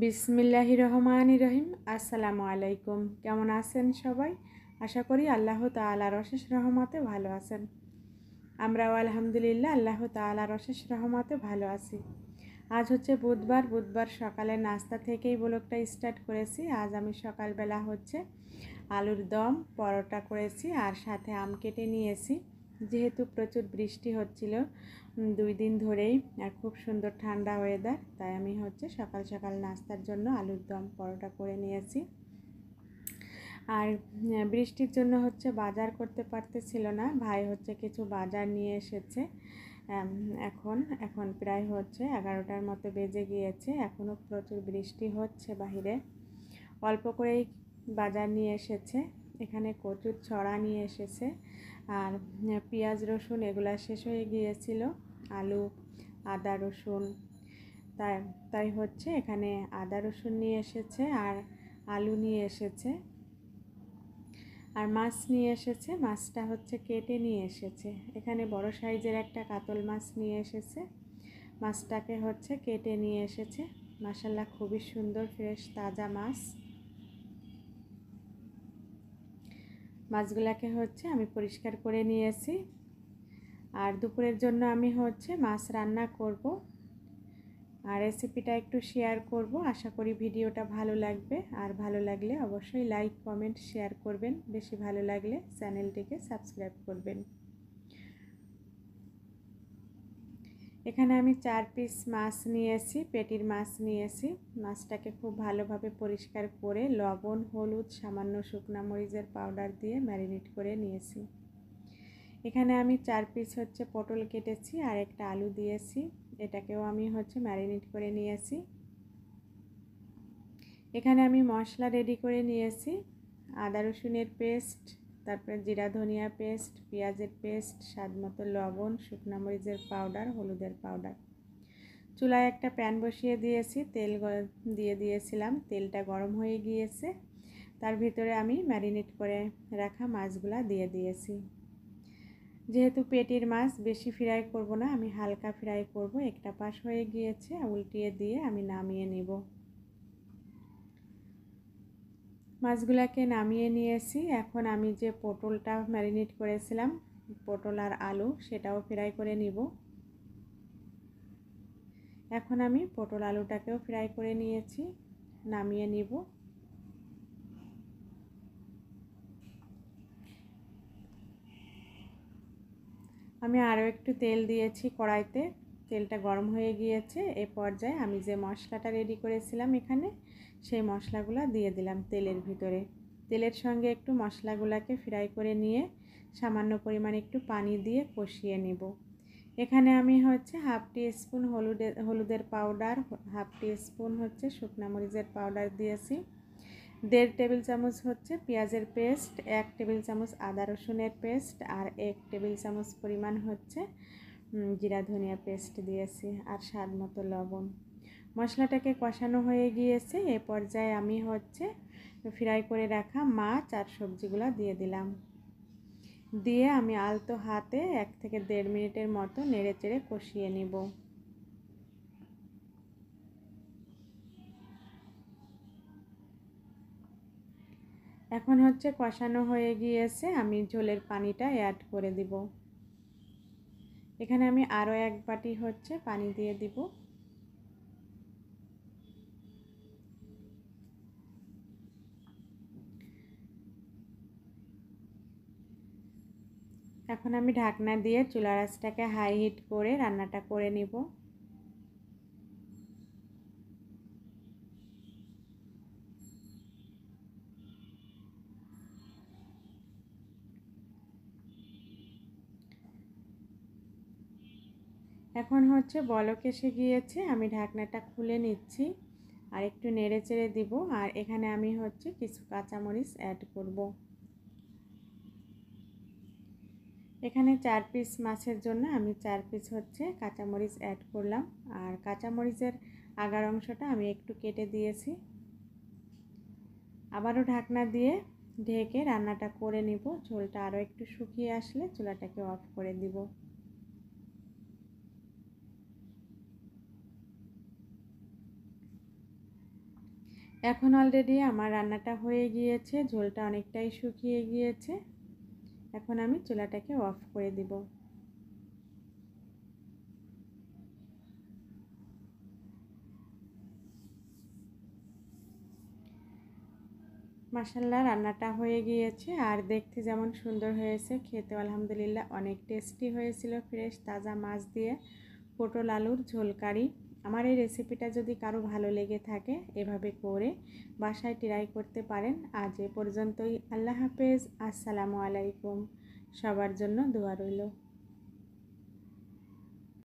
বিসমিল্লাহির রহমানির রহিম। আসসালামু আলাইকুম। কেমন আছেন সবাই? আশা করি আল্লাহ তাআলার অশেষ রহমতে ভালো আছেন। আমরাও আলহামদুলিল্লাহ আল্লাহ তাআলার অশেষ রহমতে ভালো আছি। আজ হচ্ছে বুধবার সকালে নাস্তা থেকেই ব্লগটা স্টার্ট করেছি। আজ আমি সকালবেলা হচ্ছে আলুর দম পরোটা করেছি আর সাথে আম কেটে নিয়েছি। যেহেতু প্রচুর বৃষ্টি হচ্ছিল 2 দিন ধরেই আর খুব সুন্দর ঠান্ডা ওয়েদার, তাই আমি হচ্ছে সকাল সকাল নাস্তার জন্য আলুর দম পরোটা করে নিয়েছি। আর বৃষ্টির জন্য হচ্ছে বাজার করতে পারতেছিল না, ভাই হচ্ছে কিছু বাজার নিয়ে এসেছে। এখন প্রায় হচ্ছে 11টার মতো বেজে গিয়েছে, এখনও প্রচুর বৃষ্টি হচ্ছে বাহিরে। অল্প করেই বাজার নিয়ে এসেছে। এখানে কচুর ছড়া নিয়ে এসেছে আর পেঁয়াজ রসুন এগুলা শেষ হয়ে গিয়েছিল, আলু আদা রসুন, তাই হচ্ছে এখানে আদা রসুন নিয়ে এসেছে আর আলু নিয়ে এসেছে আর মাছ নিয়ে এসেছে। মাছটা হচ্ছে কেটে নিয়ে এসেছে। এখানে বড় সাইজের একটা কাতল মাছ নিয়ে এসেছে, মাছটাকে হচ্ছে কেটে নিয়ে এসেছে। মাশাআল্লাহ খুবই সুন্দর ফ্রেশ তাজা মাছ। মাছগুলাকে হচ্ছে আমি পরিষ্কার করে নিয়েছি আর দুপুরের জন্য আমি হচ্ছে মাছ রান্না করব আর রেসিপিটা একটু শেয়ার করব। আশা করি ভিডিওটা ভালো লাগবে, আর ভালো লাগলে অবশ্যই লাইক কমেন্ট শেয়ার করবেন। বেশি ভালো লাগলে চ্যানেলটিকে সাবস্ক্রাইব করবেন। এখানে আমি 4 পিস মাছ নিয়েছি, পেটির মাছ নিয়েছি। মাছটাকে খুব ভালোভাবে পরিষ্কার করে লবণ হলুদ সামান্য শুকনো মরিচের পাউডার দিয়ে ম্যারিনেট করে নিয়েছি। এখানে আমি 4 পিস হচ্ছে পটল কেটেছি আর একটা আলু দিয়েছি, এটাকেও আমি হচ্ছে ম্যারিনেট করে নিয়েছি। এখানে আমি মশলা রেডি করে নিয়েছি, আদা রসুনের পেস্ট, তারপরে জিরা ধনিয়া পেস্ট, পেঁয়াজের পেস্ট, স্বাদমতো লবণ, শুকনো মরিচের পাউডার, হলুদের পাউডার। চুলায় একটা প্যান বসিয়ে দিয়েছি, তেল দিয়ে দিয়েছিলাম। তেলটা গরম হয়ে গিয়েছে, তার ভিতরে আমি ম্যারিনেট করে রাখা মাছগুলা দিয়ে দিয়েছি। যেহেতু পেটির মাছ বেশি ফ্রাই করব না, আমি হালকা ফ্রাই করব। একটা পাশ হয়ে গিয়েছে, উল্টিয়ে দিয়ে আমি নামিয়ে নেব। মাছগুলাকে নামিয়ে নিয়েছি। এখন আমি যে পটলটা ম্যারিনেট করেছিলাম, পটল আর আলু, সেটাও ফ্রাই করে নিব। এখন আমি পটল আলুটাকেও ফ্রাই করে নিয়েছি, নামিয়ে নিব। আমি আরও একটু তেল দিয়েছি কড়াইতে, তেলটা গরম হয়ে গিয়েছে। এ পর্যায়ে আমি যে মশলাটা রেডি করেছিলাম এখানে, সেই মশলাগুলো দিয়ে দিলাম তেলের ভিতরে। তেলের সঙ্গে একটু মশলাগুলোকে ফ্রাই করে নিয়ে সামান্য পরিমাণে একটু পানি দিয়ে কষিয়ে নেব। এখানে আমি হচ্ছে হাফ টি স্পুন হলুদের পাউডার, হাফ টি স্পুন হচ্ছে শুকনো মরিচের পাউডার দিয়েছি, 1.5 টেবিল চামচ হচ্ছে পেঁয়াজের পেস্ট, 1 টেবিল চামচ আদা রসুনের পেস্ট আর 1 টেবিল চামচ পরিমাণ হচ্ছে জিরা ধনিয়া পেস্ট দিয়েছি আর স্বাদ মতো লবণ। মশলাটাকে কষানো হয়ে গিয়েছে। এ পর্যায়ে আমি হচ্ছে ফ্রাই করে রাখা মাছ আর সবজিগুলো দিয়ে দিলাম। দিয়ে আমি আলতো হাতে 1 থেকে 1.5 মিনিটের মতো নেড়ে চেড়ে কষিয়ে নিব। এখন হচ্ছে কষানো হয়ে গিয়েছে, আমি ঝোলের পানিটা অ্যাড করে দিব। এখানে আমি আরও 1 বাটি হচ্ছে পানি দিয়ে দিব। এখন আমি ঢাকনা দিয়ে চুলার আঁচটাকে হাই হিট করে রান্নাটা করে নিব। এখন হচ্ছে বলক এসে গিয়েছে, আমি ঢাকনাটা খুলে নিচ্ছি আর একটু নেড়ে চেড়ে দিব। আর এখানে আমি হচ্ছে কিছু কাঁচামরিচ অ্যাড করব। এখানে 4 পিস মাছের জন্য আমি 4 পিস হচ্ছে কাঁচামরিচ অ্যাড করলাম। আর কাঁচামরিচের আগার অংশটা আমি একটু কেটে দিয়েছি। আবারও ঢাকনা দিয়ে ঢেকে রান্নাটা করে নিব। ঝোলটা আরও একটু শুকিয়ে আসলে চুলাটাকে অফ করে দিব। এখন অলরেডি আমার রান্নাটা হয়ে গিয়েছে, ঝোলটা অনেকটাই শুকিয়ে গিয়েছে। এখন আমি চুলাটাকে অফ করে দিব। মাশাআল্লাহ রান্নাটা হয়ে গিয়েছে, আর দেখতে যেমন সুন্দর হয়েছে, খেতে আলহামদুলিল্লাহ অনেক টেস্টি হয়েছিল। ফ্রেশ তাজা মাছ দিয়ে পটল আলুর ঝোল কারি। আমার এই রেসিপিটা যদি কারো ভালো লেগে থাকে, এভাবে করে বাসায় ট্রাই করতে পারেন। আজ এ পর্যন্তই। আল্লাহ হাফেজ। আসসালামু আলাইকুম। সবার জন্য দোয়া রইল।